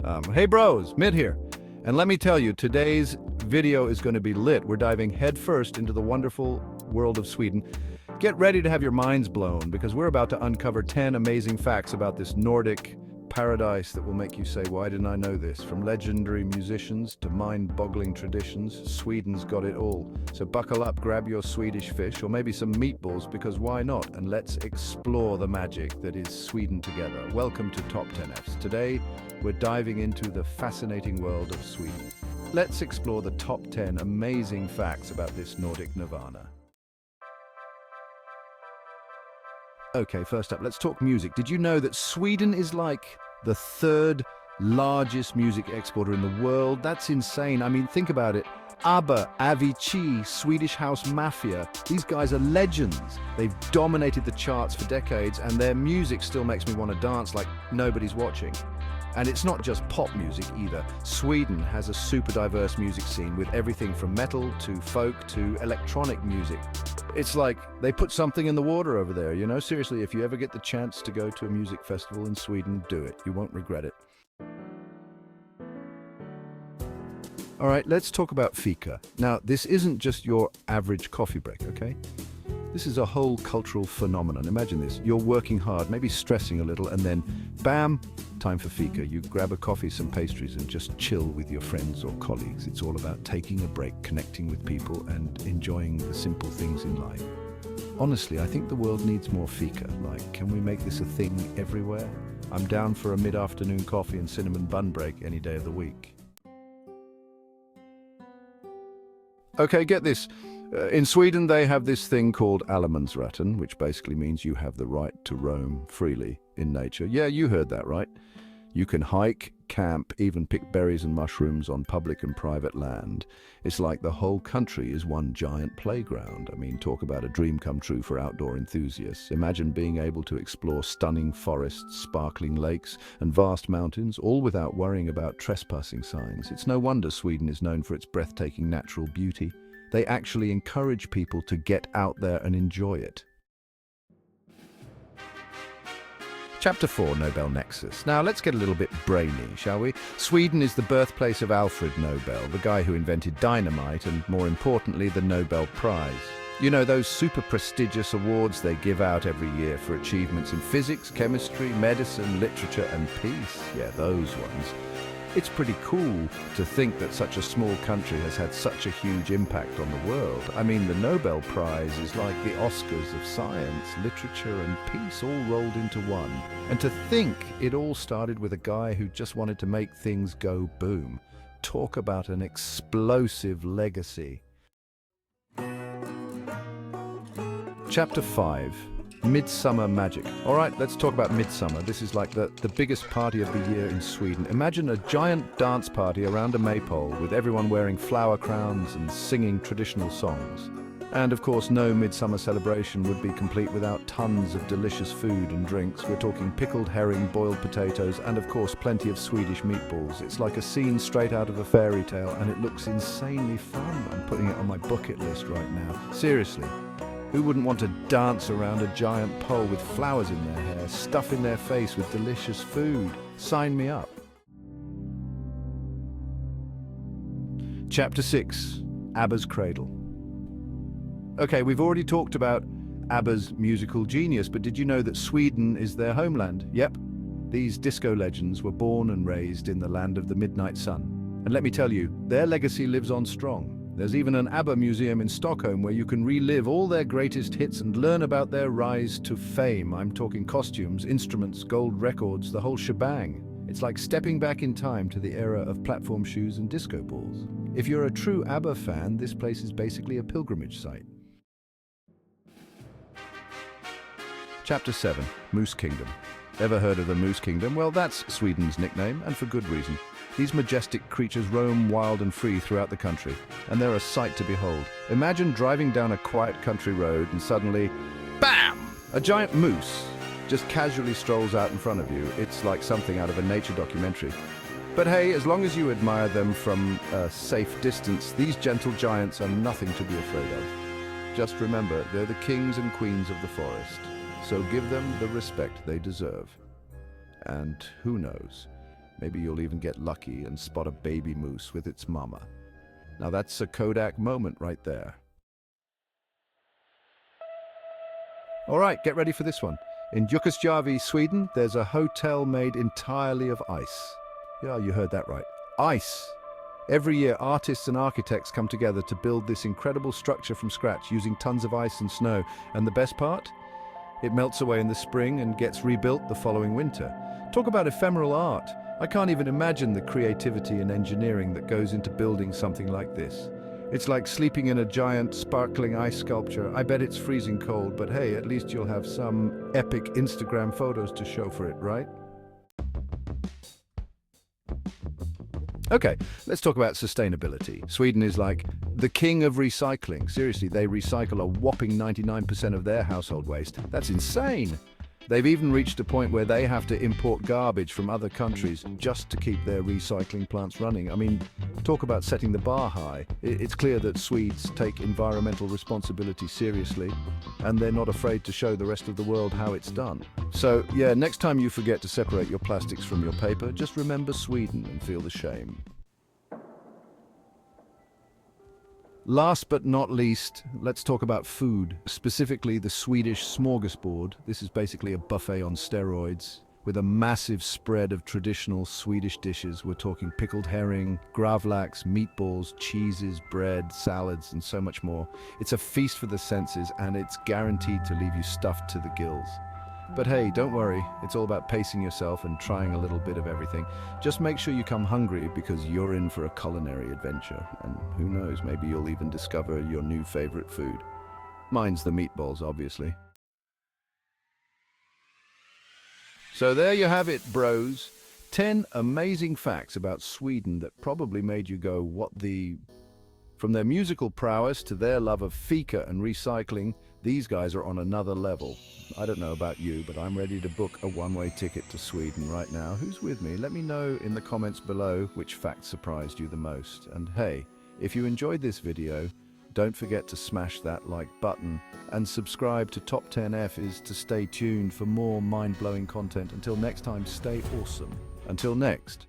Hey bros, Mid here. And let me tell you, today's video is going to be lit. We're diving headfirst into the wonderful world of Sweden. Get ready to have your minds blown because we're about to uncover 10 amazing facts about this Nordic paradise that will make you say, why didn't I know this? From legendary musicians to mind-boggling traditions, Sweden's got it all. So buckle up, grab your Swedish fish or maybe some meatballs because why not? And let's explore the magic that is Sweden together. Welcome to TopTenFs. Today, we're diving into the fascinating world of Sweden. Let's explore the top 10 amazing facts about this Nordic Nirvana. Okay, first up, let's talk music. Did you know that Sweden is like the third largest music exporter in the world? That's insane. I mean, think about it. ABBA, Avicii, Swedish House Mafia, these guys are legends. They've dominated the charts for decades and their music still makes me want to dance like nobody's watching. And it's not just pop music either. Sweden has a super diverse music scene with everything from metal to folk to electronic music. It's like they put something in the water over there, you know? Seriously, if you ever get the chance to go to a music festival in Sweden, do it. You won't regret it. All right, let's talk about Fika. Now, this isn't just your average coffee break, okay? This is a whole cultural phenomenon. Imagine this. You're working hard, maybe stressing a little, and then, bam, time for Fika. You grab a coffee, some pastries, and just chill with your friends or colleagues. It's all about taking a break, connecting with people, and enjoying the simple things in life. Honestly, I think the world needs more Fika. Like, can we make this a thing everywhere? I'm down for a mid-afternoon coffee and cinnamon bun break any day of the week. Okay, get this. In Sweden, they have this thing called Allemansrätten, which basically means you have the right to roam freely in nature. Yeah, you heard that right. You can hike, camp, even pick berries and mushrooms on public and private land. It's like the whole country is one giant playground. I mean, talk about a dream come true for outdoor enthusiasts. Imagine being able to explore stunning forests, sparkling lakes, and vast mountains, all without worrying about trespassing signs. It's no wonder Sweden is known for its breathtaking natural beauty. They actually encourage people to get out there and enjoy it. Chapter 4, Nobel Nexus. Now let's get a little bit brainy, shall we? Sweden is the birthplace of Alfred Nobel, the guy who invented dynamite and, more importantly, the Nobel Prize. You know, those super prestigious awards they give out every year for achievements in physics, chemistry, medicine, literature, and peace. Yeah, those ones. It's pretty cool to think that such a small country has had such a huge impact on the world. I mean, the Nobel Prize is like the Oscars of science, literature and peace all rolled into one. And to think it all started with a guy who just wanted to make things go boom. Talk about an explosive legacy. Chapter 5. Midsummer Magic. All right, let's talk about Midsummer. This is like the biggest party of the year in Sweden. Imagine a giant dance party around a maypole with everyone wearing flower crowns and singing traditional songs. And of course, no midsummer celebration would be complete without tons of delicious food and drinks. We're talking pickled herring, boiled potatoes, and of course, plenty of Swedish meatballs. It's like a scene straight out of a fairy tale, and it looks insanely fun. I'm putting it on my bucket list right now. Seriously. Who wouldn't want to dance around a giant pole with flowers in their hair, stuff in their face with delicious food? Sign me up. Chapter 6. ABBA's Cradle. Okay, we've already talked about ABBA's musical genius, but did you know that Sweden is their homeland? Yep. These disco legends were born and raised in the land of the midnight sun. And let me tell you, their legacy lives on strong. There's even an ABBA museum in Stockholm where you can relive all their greatest hits and learn about their rise to fame. I'm talking costumes, instruments, gold records, the whole shebang. It's like stepping back in time to the era of platform shoes and disco balls. If you're a true ABBA fan, this place is basically a pilgrimage site. Chapter 7, Moose Kingdom. Ever heard of the Moose Kingdom? Well, that's Sweden's nickname, and for good reason. These majestic creatures roam wild and free throughout the country, and they're a sight to behold. Imagine driving down a quiet country road and suddenly, BAM! A giant moose just casually strolls out in front of you. It's like something out of a nature documentary. But hey, as long as you admire them from a safe distance, these gentle giants are nothing to be afraid of. Just remember, they're the kings and queens of the forest, so give them the respect they deserve. And who knows? Maybe you'll even get lucky and spot a baby moose with its mama. Now that's a Kodak moment right there. All right, get ready for this one. In Jukkasjärvi, Sweden, there's a hotel made entirely of ice. Yeah, you heard that right. Ice! Every year, artists and architects come together to build this incredible structure from scratch using tons of ice and snow. And the best part? It melts away in the spring and gets rebuilt the following winter. Talk about ephemeral art. I can't even imagine the creativity and engineering that goes into building something like this. It's like sleeping in a giant, sparkling ice sculpture. I bet it's freezing cold, but hey, at least you'll have some epic Instagram photos to show for it, right? Okay, let's talk about sustainability. Sweden is like the king of recycling. Seriously, they recycle a whopping 99% of their household waste. That's insane! They've even reached a point where they have to import garbage from other countries just to keep their recycling plants running. I mean, talk about setting the bar high. It's clear that Swedes take environmental responsibility seriously, and they're not afraid to show the rest of the world how it's done. So, yeah, next time you forget to separate your plastics from your paper, just remember Sweden and feel the shame. Last but not least, let's talk about food, specifically the Swedish smörgåsbord. This is basically a buffet on steroids with a massive spread of traditional Swedish dishes. We're talking pickled herring, gravlax, meatballs, cheeses, bread, salads, and so much more. It's a feast for the senses, and it's guaranteed to leave you stuffed to the gills. But hey, don't worry, it's all about pacing yourself and trying a little bit of everything. Just make sure you come hungry because you're in for a culinary adventure. And who knows, maybe you'll even discover your new favorite food. Mine's the meatballs, obviously. So there you have it, bros. 10 amazing facts about Sweden that probably made you go, what the... From their musical prowess to their love of fika and recycling, these guys are on another level. I don't know about you, but I'm ready to book a one-way ticket to Sweden right now. Who's with me? Let me know in the comments below which fact surprised you the most. And hey, if you enjoyed this video, don't forget to smash that like button and subscribe to TopTenFs to stay tuned for more mind-blowing content. Until next time, stay awesome. Until next.